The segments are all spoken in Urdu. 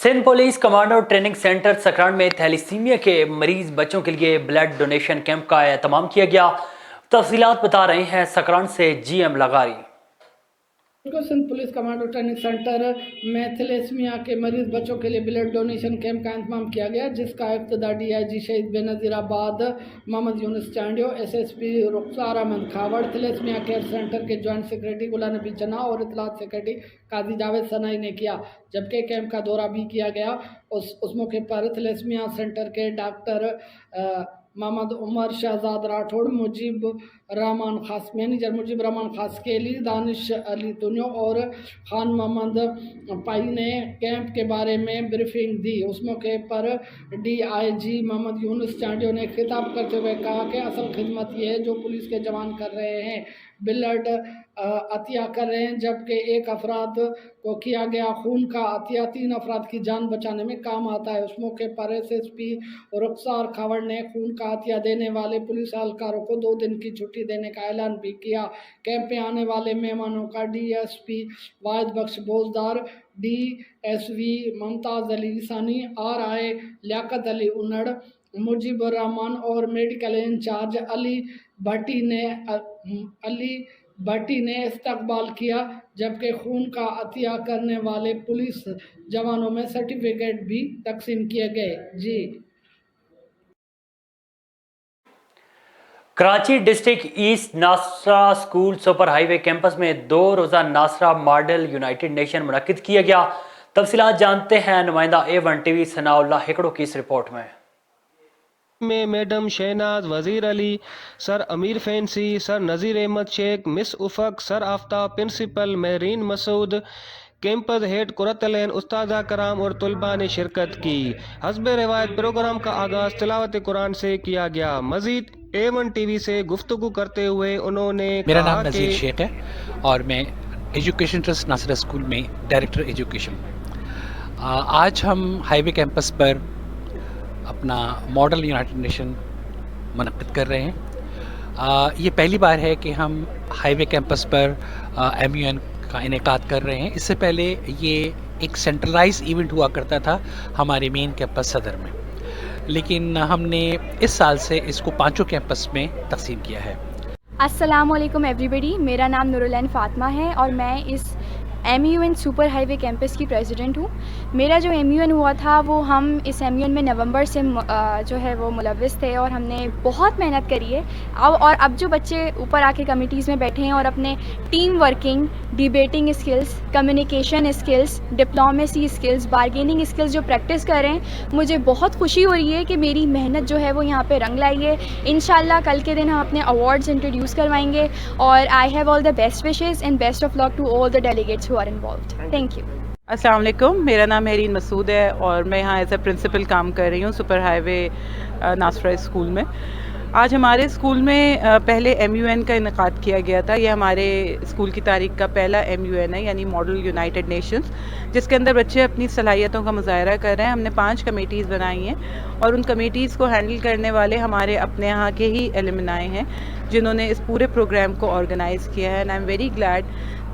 Sindh police commando training centre Sakran میں تھیلیسیمیا کے مریض بچوں کے لیے بلڈ ڈونیشن کیمپ کا اہتمام کیا گیا۔ تفصیلات بتا رہے ہیں سکران سے جی ایم لغاری۔ Sindh police commando training centre میں تھیلیسیمیا کے مریض بچوں کے لیے بلڈ ڈونیشن کیمپ کا اہتمام کیا گیا، جس کا افتتاح ڈی آئی جی شہید بے نظیر آباد محمد یونس چانڈیو، ایس ایس پی رخسار احمد کھاوڑ، تھیلیسیمیا کیئر سینٹر کے جوائنٹ سیکرٹری غلام نبی چنا اور اطلاعات سیکرٹری قاضی جاوید ثنائی نے کیا، جبکہ کیمپ کا دورہ بھی کیا گیا۔ اس موقع پر تھیلیسیمیا سینٹر کے ڈاکٹر محمد عمر شہزاد راٹھوڑ، مجیب رحمان خاص مینیجر مجیب رحمان خاسکیلی، دانش علی تنیو اور خان محمد پائی نے کیمپ کے بارے میں بریفنگ دی۔ اس موقع پر ڈی آئی جی محمد یونس چانڈیو نے خطاب کرتے ہوئے کہا کہ اصل خدمت یہ ہے جو پولیس کے جوان کر رہے ہیں، بلڈ عطیہ کر رہے ہیں، جبکہ ایک افراد کو کیا گیا خون کا عطیہ 3 افراد کی جان بچانے میں کام آتا ہے۔ اس موقع پر ایس ایس پی رخسار کھاوڑ نے خون کا عطیہ دینے والے پولیس اہلکاروں کو 2 دن کی چھٹی دینے کا اعلان بھی کیا۔ کیمپ میں آنے والے مہمانوں کا ڈی ایس پی واحد بخش بوزدار، ڈی ایس وی ممتاز علی ثانی، آر آئی لیاقت علی انڑ، مجیب الرحمان اور میڈیکل انچارج علی بھٹی نے استقبال کیا، جبکہ خون کا عطیہ کرنے والے پولیس جوانوں میں سرٹیفکیٹ بھی تقسیم کیے گئے۔ جی Karachi district east Nasra school super highway campus میں 2 روزہ ناسرا ماڈل یونائیٹڈ نیشن منعقد کیا گیا۔ تفصیلات جانتے ہیں نمائندہ A1 ٹی وی ثناء اللہ ہکڑو کی اس رپورٹ میں۔ میڈم شہناز، وزیر علی، سر امیر فینسی، سر نذیر احمد شیخ، مس افق، سر آفتاب، پرنسپل مہرین مسعود، کیمپس ہیڈ قرۃ العین، استاذہ کرام اور طلباء نے شرکت کی۔ حسب روایت پروگرام کا آغاز تلاوت قرآن سے کیا گیا۔ مزید A1 ٹی وی سے گفتگو کرتے ہوئے انہوں نے میرا کہا نام نذیر شیخ ہے اور میں ایجوکیشن ٹرسٹ ناصرہ اسکول میں ڈائریکٹر ایجوکیشن۔ آج ہم ہائی وے کیمپس پر اپنا ماڈل یونائیٹڈ نیشن منعقد کر رہے ہیں۔ یہ پہلی بار ہے کہ ہم ہائی وے کیمپس پر MUN کا انعقاد کر رہے ہیں۔ اس سے پہلے یہ ایک سینٹرلائز ایونٹ ہوا کرتا تھا ہمارے مین کیمپس صدر میں، لیکن ہم نے اس سال سے اس کو 5 کیمپس میں تقسیم کیا ہے۔ السلام علیکم ایوری بڈی، میرا نام نورالعین فاطمہ ہے اور میں اس MUN super highway campus کی پریزیڈنٹ ہوں۔ میرا جو MUN ہوا تھا وہ ہم اس MUN میں نومبر سے جو ہے وہ ملوث تھے اور ہم نے بہت محنت کری ہے۔ اور اب جو بچے اوپر آ کے کمیٹیز میں بیٹھے ہیں اور اپنے team working, debating skills, communication skills, diplomacy skills, bargaining skills جو پریکٹس کر رہے ہیں، مجھے بہت خوشی ہو رہی ہے کہ میری محنت جو ہے وہ یہاں پہ رنگ لائی ہے۔ انشاءاللہ کل کے دن ہم اپنے ایوارڈز انٹروڈیوس کروائیں گے اور I have all the best wishes and best of luck to all the delegates who are involved. Thank you. السلام علیکم، میرا نام مہرین مسعود ہے اور میں یہاں ایز اے پرنسپل کام کر رہی ہوں سپر ہائی وے ناسرا اسکول میں۔ آج ہمارے اسکول میں پہلے MUN کا انعقاد کیا گیا تھا۔ یہ ہمارے اسکول کی تاریخ کا پہلا MUN ہے، یعنی ماڈل یونائیٹڈ نیشنز، جس کے اندر بچے اپنی صلاحیتوں کا مظاہرہ کر رہے ہیں۔ ہم نے 5 کمیٹیز بنائی ہیں اور ان کمیٹیز کو ہینڈل کرنے والے ہمارے اپنے یہاں کے ہی ایلومنائی ہیں جنہوں نے اس پورے پروگرام کو آرگنائز کیا ہے، and I am very glad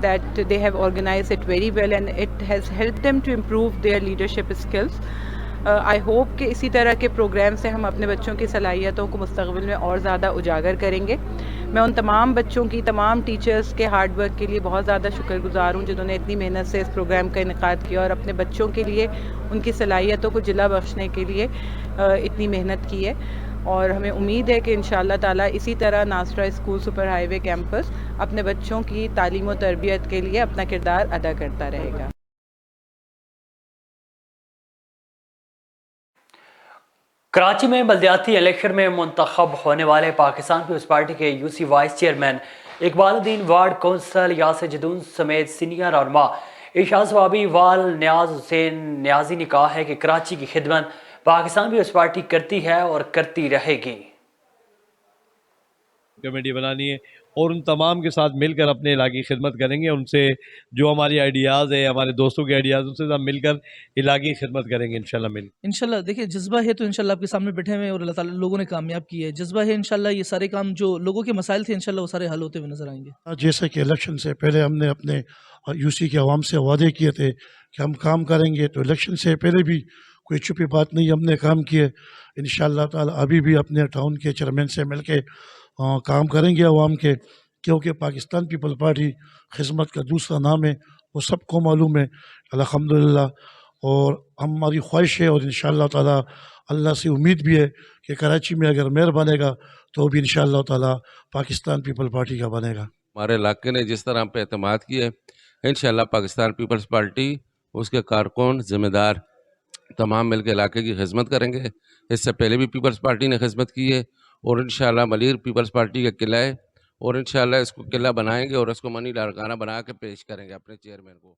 that they have organized it very well and it has helped them to improve their leadership skills. I hope کہ اسی طرح کے پروگرام سے ہم اپنے بچوں کی صلاحیتوں کو مستقبل میں اور زیادہ اجاگر کریں گے۔ میں ان تمام بچوں کی، تمام ٹیچرز کے ہارڈ ورک کے لیے بہت زیادہ شکر گزار ہوں جنہوں نے اتنی محنت سے اس پروگرام کا انعقاد کیا اور اپنے بچوں کے لیے ان کی صلاحیتوں کو جلا بخشنے کے لیے اتنی محنت کی ہے۔ اور ہمیں امید ہے کہ انشاءاللہ تعالیٰ اسی طرح ناسرا school super highway campus اپنے بچوں کی تعلیم و تربیت کے لیے اپنا کردار ادا کرتا رہے گا۔ کراچی میں بلدیاتی الیکشن میں منتخب ہونے والے پاکستان پیپلز پارٹی کے UC وائس چیئرمین اقبال الدین، وارڈ کونسل یاسر جدون سمیت سینئر رہنما اعجاز وابی وال نیاز حسین نیازی نے کہا ہے کہ کراچی کی خدمت پاکستان پیپلز پارٹی کرتی ہے اور کرتی رہے گی۔ کمیٹی بنانی ہے اور ان تمام کے ساتھ مل کر اپنے علاقے کی خدمت کریں گے. ان سے جو ہماری آئیڈیاز ہے، ہمارے دوستوں کے آئیڈیاز، ان سے ہم مل کر علاقے کی خدمت کریں گے انشاءاللہ. انشاءاللہ دیکھیں جذبہ ہے تو انشاءاللہ آپ کے سامنے بیٹھے ہوئے ہیں اور اللہ تعالیٰ لوگوں نے کامیاب کی ہے. جذبہ ہے انشاءاللہ یہ سارے کام جو لوگوں کے مسائل تھے انشاءاللہ وہ سارے حل ہوتے ہوئے نظر آئیں گے. جیسے کہ الیکشن سے پہلے ہم نے اپنے یو سی کے عوام سے وعدے کیے تھے کہ ہم کام کریں گے، تو الیکشن سے پہلے بھی کوئی چھپی بات نہیں، ہم نے کام کیے. انشاءاللہ تعالی ابھی بھی اپنے ٹاؤن کے چیئرمین سے مل کے کام کریں گے عوام کے، کیونکہ پاکستان پیپل پارٹی خدمت کا دوسرا نام ہے، وہ سب کو معلوم ہے الحمدللہ. اور ہماری خواہش ہے اور انشاءاللہ تعالی اللہ سے امید بھی ہے کہ کراچی میں اگر میئر بنے گا تو بھی انشاءاللہ تعالی پاکستان پیپل پارٹی کا بنے گا. ہمارے علاقے نے جس طرح ہم پہ اعتماد کیا ہے، انشاءاللہ پاکستان پیپلز پارٹی، اس کے کارکن، ذمہ دار تمام مل کے علاقے کی خدمت کریں گے. اس سے پہلے بھی پیپلز پارٹی نے خدمت کی ہے، اور انشاءاللہ ملیر پیپلز پارٹی کا قلعہ ہے، اور انشاءاللہ اس کو قلعہ بنائیں گے اور اس کو منی لاڑکانہ بنا کے پیش کریں گے اپنے چیئرمین کو.